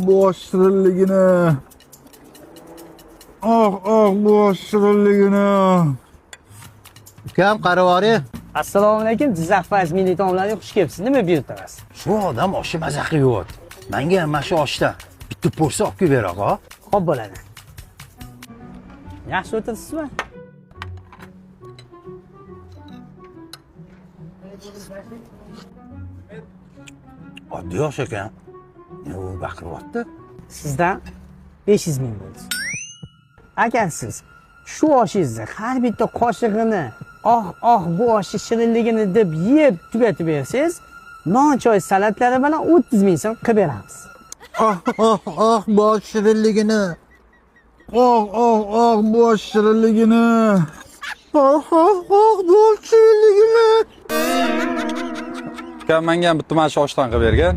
bu osh shirinligini. Bu osh shirinligini. Ukam qarovori. Assalomu alaykum. Jizzax Fayz milliy taomlariga xush kelibsiz. Nima buyurtasiz? Shu odam oshi maza qilyapti. Menga ham mana shu oshdan bitta porsiya olib kelib beroq, ha? Xo'p bo'ladi. Yaxshi o'tiribsizmi? Oddiy osh ekan. U baqiryapti. Sizdan 500 ming bo'ldi. Agar siz shu oshingizni har bitta qoshig'ini bu oshi shirinligini deb yeb tugatib bersangiz, non choy salatlari bilan 30 ming so'm qilib beramiz. Bu osh shirinligini. Bu osh shirinligini. Bu osh shirinligini. Ukam menga ham bitta mana shu oshdan qilib bergan.